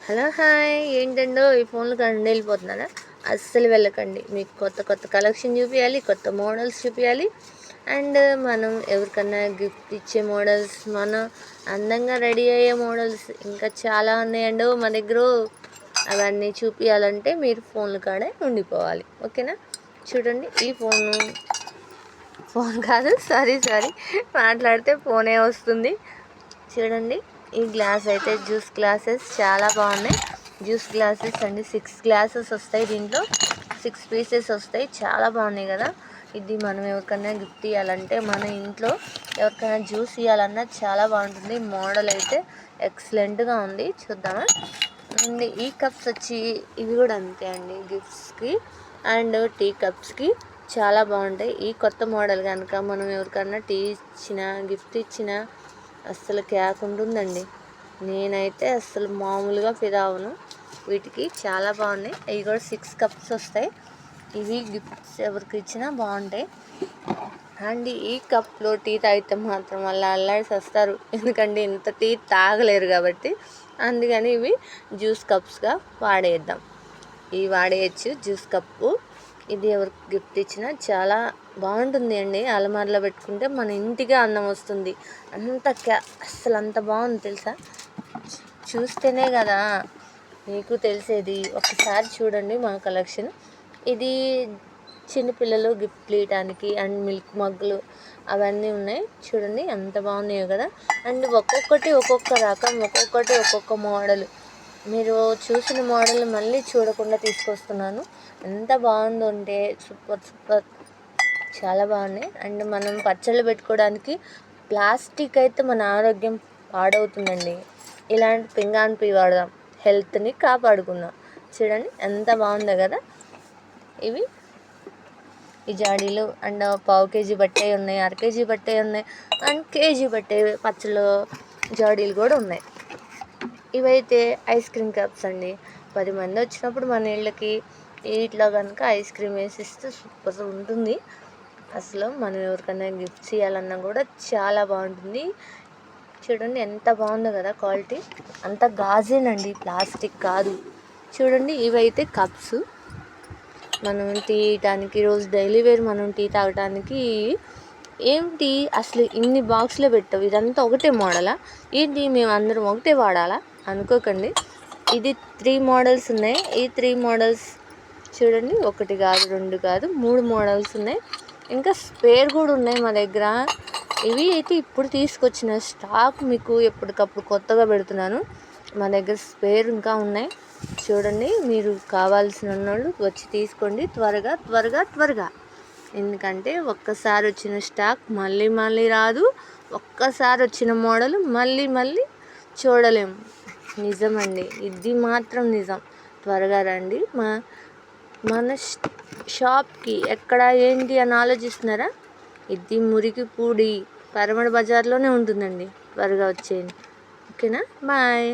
Hello hi ఏంటండో ఈ ఫోన్లు కండి వెళ్ళిపోతున్నారా? అస్సలు వెళ్ళకండి. మీకు కొత్త కొత్త కలెక్షన్ చూపించాలి, కొత్త మోడల్స్ చూపించాలి. అండ్ మనం ఎవరికన్నా గిఫ్ట్ ఇచ్చే మోడల్స్, మనం అందంగా రెడీ అయ్యే మోడల్స్ ఇంకా చాలా ఉన్నాయండి మా దగ్గర. అవన్నీ చూపించాలంటే మీరు ఫోన్లు కాడే ఉండిపోవాలి. ఓకేనా? చూడండి, ఈ ఫోన్ కాదు, సారీ మాట్లాడితే ఫోనే వస్తుంది. చూడండి, ఈ గ్లాస్ అయితే జ్యూస్ గ్లాసెస్ చాలా బాగున్నాయి. జ్యూస్ గ్లాసెస్ అండి, 6 గ్లాసెస్ వస్తాయి. దీంట్లో 6 పీసెస్ వస్తాయి. చాలా బాగున్నాయి కదా. ఇది మనం ఎవరికైనా గిఫ్ట్ ఇవ్వాలంటే, మన ఇంట్లో ఎవరికైనా జ్యూస్ ఇవ్వాలన్నా చాలా బాగుంటుంది. మోడల్ అయితే ఎక్సలెంట్గా ఉంది. చూద్దామా? అండ్ ఈ కప్స్ వచ్చి ఇవి కూడా అంతే అండి, గిఫ్ట్స్కి అండ్ టీ కప్స్కి చాలా బాగుంటాయి. ఈ కొత్త మోడల్ కనుక మనం ఎవరికన్నా టీ ఇచ్చినా, గిఫ్ట్ ఇచ్చినా అస్సలు క్యాక్ ఉంటుందండి. నేనైతే అస్సలు మామూలుగా ఫిదా అవును. వీటికి చాలా బాగున్నాయి. ఇవి కూడా 6 కప్స్ వస్తాయి. ఇవి గిఫ్ట్స్ ఎవరికి ఇచ్చినా బాగుంటాయి. అండ్ ఈ కప్లో టీ తాగితే మాత్రం వాళ్ళు అల్లాడిసి వస్తారు. ఎందుకంటే ఇంత టీ తాగలేరు కాబట్టి. అందుకని ఇవి జ్యూస్ కప్స్గా వాడేద్దాం. ఇవి వాడేయచ్చు జ్యూస్ కప్పు. ఇది ఎవరికి గిఫ్ట్ ఇచ్చినా చాలా బాగుంటుంది అండి. అలమారలో పెట్టుకుంటే మన ఇంటికే అందం వస్తుంది. అస్సలు అంత బాగుంది తెలుసా. చూస్తేనే కదా మీకు తెలిసేది. ఒకసారి చూడండి మా కలెక్షన్. ఇది చిన్నపిల్లలు గిఫ్ట్లు ఇవ్వడానికి అండ్ మిల్క్ మగ్గులు అవన్నీ ఉన్నాయి. చూడండి ఎంత బాగున్నాయో కదా. అండ్ ఒక్కొక్కటి ఒక్కొక్క రకం, ఒక్కొక్కటి ఒక్కొక్క మోడల్. మీరు చూసిన మోడల్ మళ్ళీ చూడకుండా తీసుకొస్తున్నాను. ఎంత బాగుందో అంటే సూపర్ చాలా బాగున్నాయి. అండ్ మనం పచ్చళ్ళు పెట్టుకోవడానికి ప్లాస్టిక్ అయితే మన ఆరోగ్యం పాడవుతుందండి. ఇలాంటి పింగాణి పీ వాడదాం, హెల్త్ని కాపాడుకుందాం. చూడండి ఎంత బాగుందో కదా. ఇవి ఈ జాడీలు అండ్ పావు కేజీ బట్టే ఉన్నాయి, అర కేజీ బట్టే ఉన్నాయి, అండ్ కేజీ బట్టే పచ్చళ్ళు జాడీలు కూడా ఉన్నాయి. ఇవైతే ఐస్ క్రీమ్ కప్స్ అండి. 10 మంది వచ్చినప్పుడు మన ఇళ్ళకి వీటిలో కనుక ఐస్ క్రీమ్ వేసి ఇస్తే సూపర్ ఉంటుంది. అసలు మనం ఎవరికైనా గిఫ్ట్స్ ఇవ్వాలన్నా కూడా చాలా బాగుంటుంది. చూడండి ఎంత బాగుందో కదా క్వాలిటీ. అంత గాజేనండి, ప్లాస్టిక్ కాదు. చూడండి, ఇవైతే కప్స్ మనం టీ తాగడానికి, రోజు డైలీ వేర్ మనం టీ తాగడానికి. ఏంటి అసలు ఇన్ని బాక్స్లో పెట్టావు, ఇదంతా ఒకటే మోడలా ఏంటి, మేము అందరం ఒకటే వాడాలా అనుకోకండి. ఇది 3 మోడల్స్ ఉన్నాయి. ఈ 3 మోడల్స్ చూడండి, 1 కాదు, 2 కాదు, 3 మోడల్స్ ఉన్నాయి. ఇంకా స్పేర్ కూడా ఉన్నాయి మా దగ్గర. ఇవి అయితే ఇప్పుడు తీసుకొచ్చిన స్టాక్, మీకు ఎప్పటికప్పుడు కొత్తగా పెడుతున్నాను. మా దగ్గర స్పేర్ ఇంకా ఉన్నాయి. చూడండి, మీరు కావాల్సిన వాళ్ళు వచ్చి తీసుకోండి త్వరగా. ఎందుకంటే ఒక్కసారి వచ్చిన స్టాక్ మళ్ళీ రాదు. ఒక్కసారి వచ్చిన మోడల్ మళ్ళీ చూడలేము. నిజమండి, ఇది మాత్రం నిజం. త్వరగా రండి. మన షాప్కి ఎక్కడ ఏంటి అని ఆలోచిస్తున్నారా? ఇది మురికిపూడి పరమడ బజార్లోనే ఉంటుందండి. త్వరగా వచ్చేయండి. ఓకేనా? బాయ్.